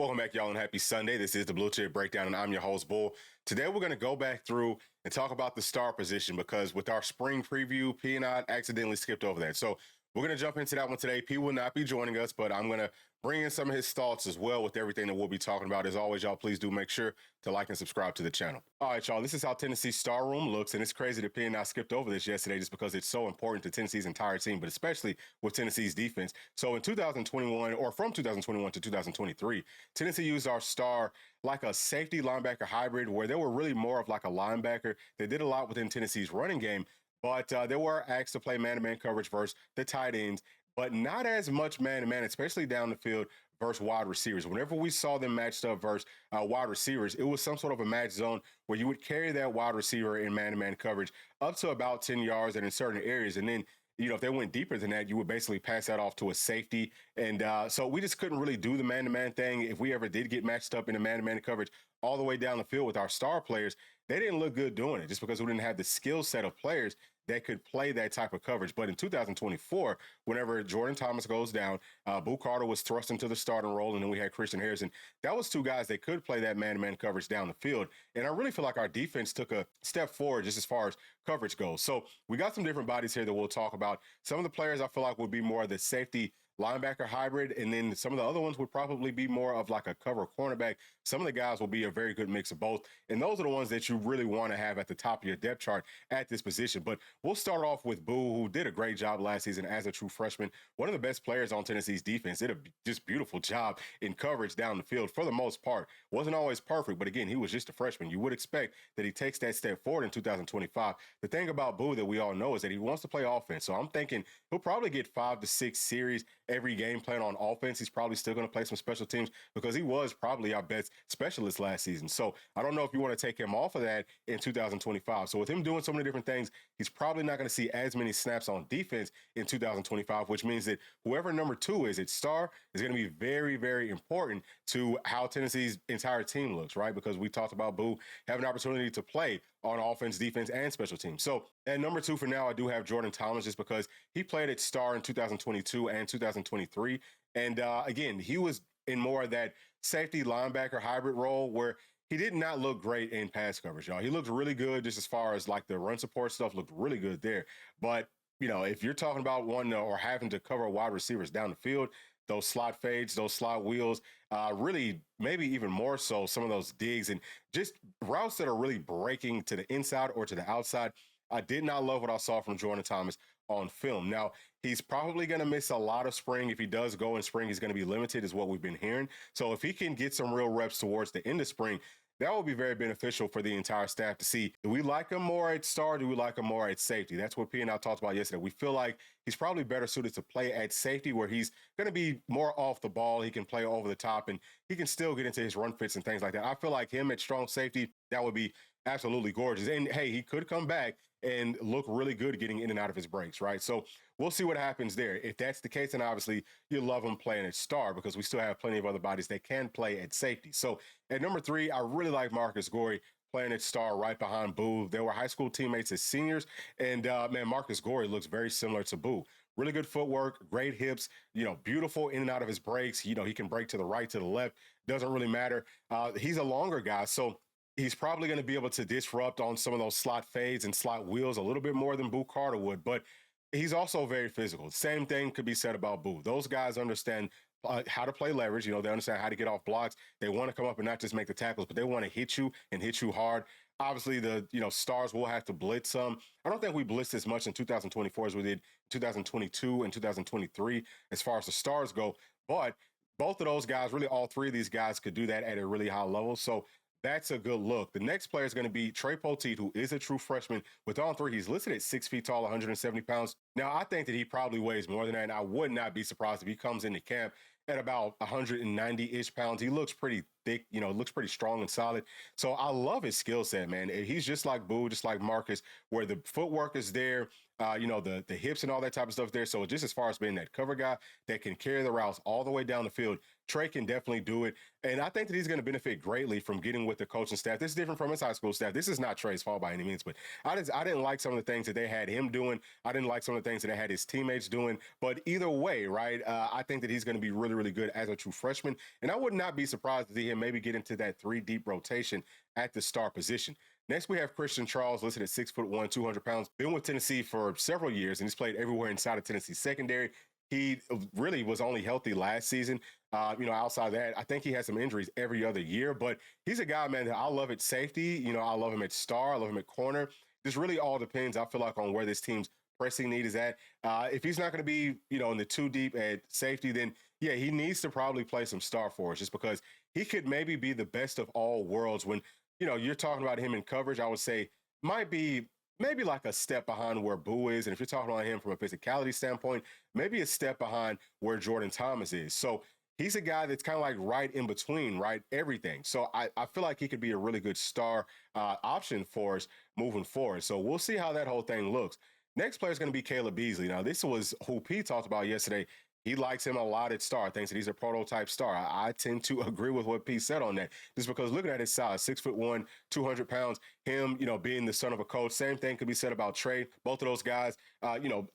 Welcome back, y'all, and happy Sunday. This is the Bluechip Breakdown, and I'm your host, Bull. Today, we're going to go back through and talk about the star position because with our spring preview, P and I accidentally skipped over that. So we're going to jump into that one today. P will not be joining us, but I'm going to bring in some of his thoughts as well with everything that we'll be talking about. As always, y'all, please do make sure to like and subscribe to the channel. All right, y'all, this is how Tennessee's star room looks, and it's crazy that P and I skipped over this yesterday just because it's so important to Tennessee's entire team, but especially with Tennessee's defense. So in 2021, or from 2021 to 2023, Tennessee used our star like a safety linebacker hybrid where they were really more of like a linebacker. They did a lot within Tennessee's running game, but they were asked to play man-to-man coverage versus the tight ends, but not as much man-to-man, especially down the field versus wide receivers. Whenever we saw them matched up versus wide receivers, it was some sort of a match zone where you would carry that wide receiver in man-to-man coverage up to about 10 yards and in certain areas. And then, you know, if they went deeper than that, you would basically pass that off to a safety. And so we just couldn't really do the man-to-man thing. If we ever did get matched up in a man-to-man coverage all the way down the field with our star players, they didn't look good doing it just because we didn't have the skill set of players that could play that type of coverage. But in 2024, whenever Jordan Thomas goes down, Boo Carter was thrust into the starting role, and then we had Christian Harrison. That was two guys that could play that man-to-man coverage down the field. And I really feel like our defense took a step forward just as far as coverage goes. So we got some different bodies here that we'll talk about. Some of the players I feel like would be more of the safety linebacker hybrid, and then some of the other ones would probably be more of like a cover cornerback. Some of the guys will be a very good mix of both, and those are the ones that you really want to have at the top of your depth chart at this position. But we'll start off with Boo, who did a great job last season as a true freshman, one of the best players on Tennessee's defense. Did a just beautiful job in coverage down the field for the most part. Wasn't always perfect, but again, he was just a freshman. You would expect that he takes that step forward in 2025. The thing about Boo that we all know is that he wants to play offense, so I'm thinking he'll probably get 5 to 6 series every game playing on offense. He's probably still going to play some special teams because he was probably our best specialist last season. So I don't know if you want to take him off of that in 2025. So with him doing so many different things, he's probably not going to see as many snaps on defense in 2025, which means that whoever number 2 is at star is going to be very, very important to how Tennessee's entire team looks, right? Because we talked about Boo having an opportunity to play on offense, defense, and special teams. So at number 2 for now, I do have Jordan Thomas just because he played at star in 2022 and 2023. And again, he was in more of that safety linebacker hybrid role where he did not look great in pass coverage, y'all. He looked really good just as far as like the run support stuff looked really good there. But, you know, if you're talking about one or having to cover wide receivers down the field, those slot fades, those slot wheels, really maybe even more so some of those digs and just routes that are really breaking to the inside or to the outside. I did not love what I saw from Jordan Thomas on film. Now, he's probably going to miss a lot of spring. If he does go in spring, he's going to be limited is what we've been hearing. So if he can get some real reps towards the end of spring, that will be very beneficial for the entire staff to see. Do we like him more at star? Do we like him more at safety? That's what P and I talked about yesterday. We feel like he's probably better suited to play at safety where he's going to be more off the ball. He can play over the top and he can still get into his run fits and things like that. I feel like him at strong safety, that would be absolutely gorgeous. And hey, he could come back and look really good getting in and out of his breaks, right? So we'll see what happens there. If that's the case, then obviously you love him playing at star because we still have plenty of other bodies that can play at safety. So at number 3, I really like Marcus Gorey playing at star right behind Boo. They were high school teammates as seniors. And man, Marcus Gorey looks very similar to Boo. Really good footwork, great hips, you know, beautiful in and out of his breaks. You know, he can break to the right, to the left. Doesn't really matter. He's a longer guy. So he's probably going to be able to disrupt on some of those slot fades and slot wheels a little bit more than Boo Carter would, but he's also very physical. Same thing could be said about Boo. Those guys understand how to play leverage. You know, they understand how to get off blocks. They want to come up and not just make the tackles, but they want to hit you and hit you hard. Obviously, the stars will have to blitz some. I don't think we blitzed as much in 2024 as we did in 2022 and 2023 as far as the stars go, but both of those guys, really all 3 of these guys could do that at a really high level. So that's a good look. The next player is going to be Trey Poteet, who is a true freshman. With on 3, he's listed at 6 feet tall, 170 pounds. Now, I think that he probably weighs more than that, and I would not be surprised if he comes into camp at about 190-ish pounds. He looks pretty thick, you know, looks pretty strong and solid. So I love his skill set, man. He's just like Boo, just like Marcus, where the footwork is there. the hips and all that type of stuff there. So just as far as being that cover guy that can carry the routes all the way down the field, Trey can definitely do it. And I think that he's going to benefit greatly from getting with the coaching staff. This is different from his high school staff. This is not Trey's fault by any means, but I didn't like some of the things that they had him doing. I didn't like some of the things that they had his teammates doing. But either way, right, I think that he's going to be really, really good as a true freshman. And I would not be surprised to see him maybe get into that 3-deep rotation at the star position. Next, we have Christian Charles, listed at 6'1", 200 pounds. Been with Tennessee for several years, and he's played everywhere inside of Tennessee secondary. He really was only healthy last season. Outside of that, I think he has some injuries every other year. But he's a guy, man, that I love at safety. I love him at star. I love him at corner. This really all depends, I feel like, on where this team's pressing need is at. If he's not going to be, in the 2-deep at safety, then, yeah, he needs to probably play some star for us just because he could maybe be the best of all worlds when, you're talking about him in coverage. I would say might be maybe like a step behind where Boo is. And if you're talking about him from a physicality standpoint, maybe a step behind where Jordan Thomas is. So he's a guy that's kind of like right in between, right? Everything. So I feel like he could be a really good star option for us moving forward. So we'll see how that whole thing looks. Next player is going to be Caleb Beasley. Now, this was who Pete talked about yesterday. He likes him a lot at star, thinks that he's a prototype star. I tend to agree with what Pete said on that, just because looking at his size, 6'1", 200 pounds, him, being the son of a coach, same thing could be said about Trey. Both of those guys,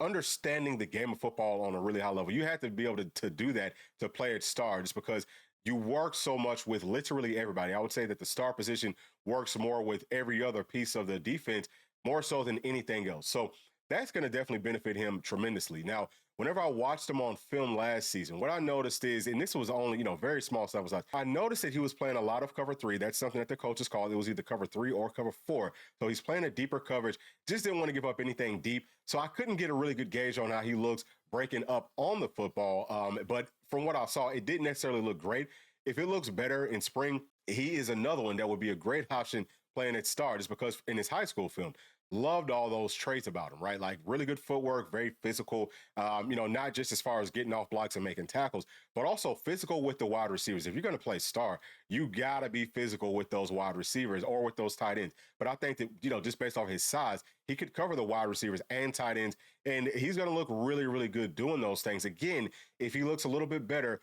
understanding the game of football on a really high level. You have to be able to do that to play at star, just because you work so much with literally everybody. I would say that the star position works more with every other piece of the defense, more so than anything else. So that's going to definitely benefit him tremendously. Now, whenever I watched him on film last season, what I noticed is, and this was only, very small sample size, I noticed that he was playing a lot of cover 3. That's something that the coaches called. It was either cover 3 or cover 4. So he's playing a deeper coverage, just didn't want to give up anything deep. So I couldn't get a really good gauge on how he looks breaking up on the football. But from what I saw, it didn't necessarily look great. If it looks better in spring, he is another one that would be a great option playing at star, just because in his high school film, loved all those traits about him, right? Like really good footwork, very physical, not just as far as getting off blocks and making tackles, but also physical with the wide receivers. If you're going to play star, you got to be physical with those wide receivers or with those tight ends. But I think that, just based off his size, he could cover the wide receivers and tight ends, and he's going to look really, really good doing those things. Again, if he looks a little bit better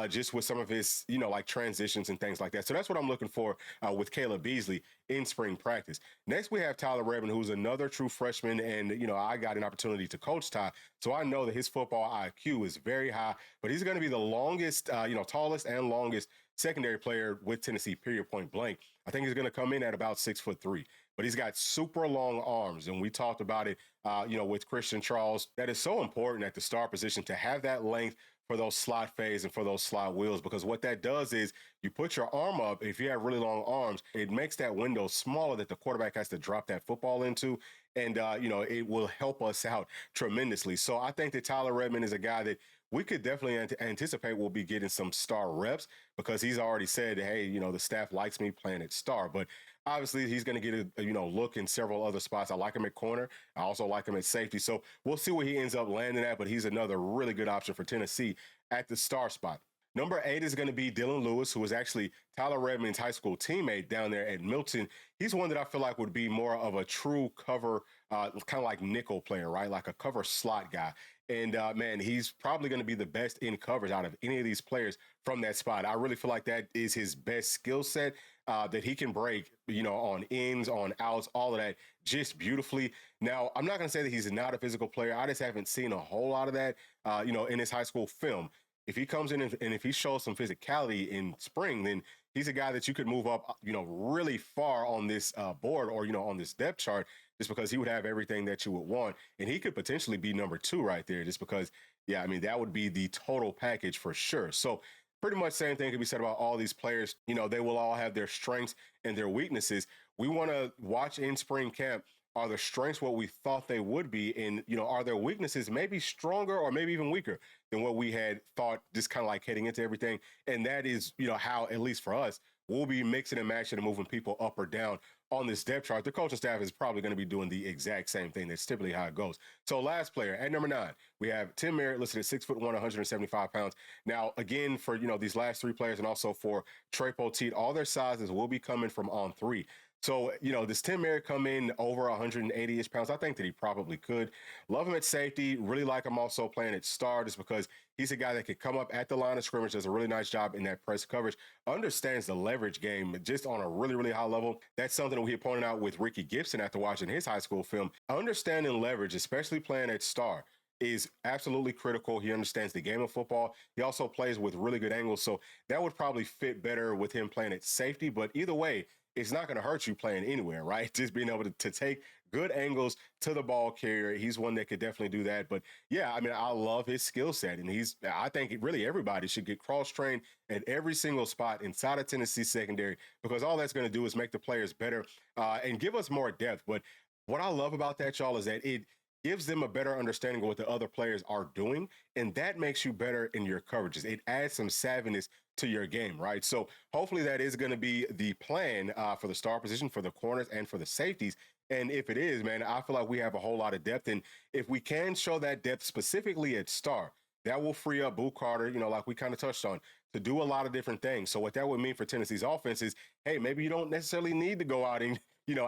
just with some of his, like transitions and things like that. So that's what I'm looking for with Caleb Beasley in spring practice. Next, we have Tyler Redmond, who's another true freshman, and, I got an opportunity to coach Ty, so I know that his football IQ is very high, but he's going to be the longest, tallest and longest secondary player with Tennessee, period, point blank. I think he's going to come in at about 6'3", but he's got super long arms. And we talked about it, with Christian Charles. That is so important at the star position to have that length for those slot fades and for those slot wheels, because what that does is you put your arm up. If you have really long arms, it makes that window smaller that the quarterback has to drop that football into. And, it will help us out tremendously. So I think that Tyler Redmond is a guy that we could definitely anticipate will be getting some star reps, because he's already said, hey, the staff likes me playing at star. But obviously he's going to get a look in several other spots. I like him at corner. I also like him at safety. So we'll see where he ends up landing at, but he's another really good option for Tennessee at the star spot. Number 8 is going to be Dylan Lewis, who is actually Tyler Redmond's high school teammate down there at Milton. He's one that I feel like would be more of a true cover, kind of like nickel player, right? Like a cover slot guy. And, man, he's probably going to be the best in coverage out of any of these players from that spot. I really feel like that is his best skill set, that he can break, on ins, on outs, all of that just beautifully. Now, I'm not going to say that he's not a physical player. I just haven't seen a whole lot of that, in his high school film. If he comes in and if he shows some physicality in spring, then he's a guy that you could move up, really far on this board or, on this depth chart, just because he would have everything that you would want. And he could potentially be number 2 right there, just because, yeah, I mean, that would be the total package for sure. So pretty much same thing can be said about all these players. They will all have their strengths and their weaknesses. We want to watch in spring camp. Are the strengths what we thought they would be? And, are their weaknesses maybe stronger or maybe even weaker than what we had thought, just kind of like heading into everything? And that is, how, at least for us, we'll be mixing and matching and moving people up or down on this depth chart. The coaching staff is probably going to be doing the exact same thing. That's typically how it goes. So last player at number 9, we have Tim Merritt, listed at 6'1", 175 pounds. Now, again, for, these last 3 players and also for Trey Poteet, all their sizes will be coming from on 3. So, does Tim Merritt come in over 180-ish pounds? I think that he probably could. Love him at safety. Really like him also playing at star just because he's a guy that could come up at the line of scrimmage, does a really nice job in that press coverage, understands the leverage game just on a really, really high level. That's something that we had pointed out with Ricky Gibson after watching his high school film. Understanding leverage, especially playing at star, is absolutely critical. He understands the game of football. He also plays with really good angles. So that would probably fit better with him playing at safety. But either way, it's not going to hurt you playing anywhere, right? Just being able to take good angles to the ball carrier. He's one that could definitely do that. But yeah, I mean, I love his skill set. And I think really everybody should get cross trained at every single spot inside of Tennessee secondary, because all that's going to do is make the players better and give us more depth. But what I love about that, y'all, is that it gives them a better understanding of what the other players are doing, and that makes you better in your coverages. It adds some savviness to your game, right? So hopefully that is going to be the plan for the star position, for the corners, and for the safeties. And if it is, man, I feel like we have a whole lot of depth. And if we can show that depth specifically at star, that will free up Boo Carter, like we kind of touched on, to do a lot of different things. So what that would mean for Tennessee's offense is, hey, maybe you don't necessarily need to go out and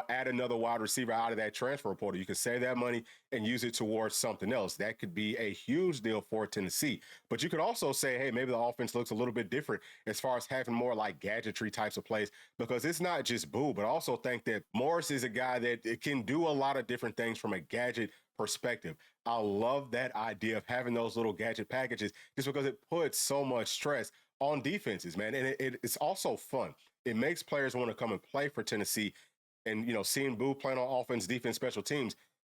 add another wide receiver out of that transfer portal. You can save that money and use it towards something else. That could be a huge deal for Tennessee. But you could also say, hey, maybe the offense looks a little bit different as far as having more like gadgetry types of plays, because it's not just Boo, but I also think that Morris is a guy that can do a lot of different things from a gadget perspective. I love that idea of having those little gadget packages just because it puts so much stress on defenses, man. And it's also fun. It makes players want to come and play for Tennessee. And, seeing Boo playing on offense, defense, special teams,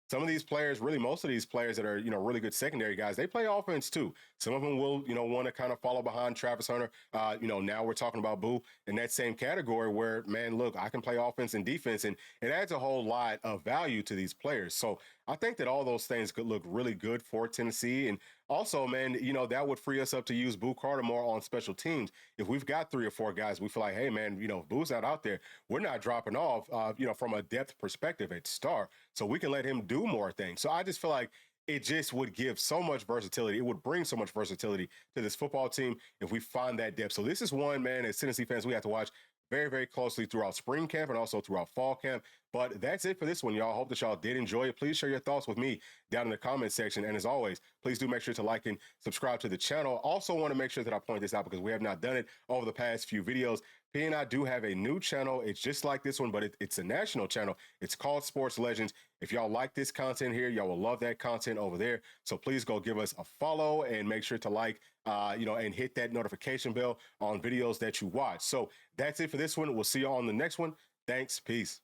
some of these players, really most of these players that are, really good secondary guys, they play offense too. Some of them will, want to kind of follow behind Travis Hunter. Now we're talking about Boo in that same category where, man, look, I can play offense and defense, and it adds a whole lot of value to these players. So I think that all those things could look really good for Tennessee. And also, man, that would free us up to use Boo Carter more on special teams. If we've got 3 or 4 guys, we feel like, hey, man, if Boo's not out there, we're not dropping off, from a depth perspective at star. So we can let him do more things. So I just feel like it just would give so much versatility. It would bring so much versatility to this football team if we find that depth. So this is one, man, as Tennessee fans, we have to watch very, very closely throughout spring camp and also throughout fall camp. But that's it for this one, y'all. Hope that y'all did enjoy it. Please share your thoughts with me down in the comment section. And as always, please do make sure to like and subscribe to the channel. Also want to make sure that I point this out because we have not done it over the past few videos. P and I do have a new channel. It's just like this one, but it's a national channel. It's called Sports Legends. If y'all like this content here, y'all will love that content over there. So please go give us a follow and make sure to like, and hit that notification bell on videos that you watch. So that's it for this one. We'll see you on the next one. Thanks. Peace.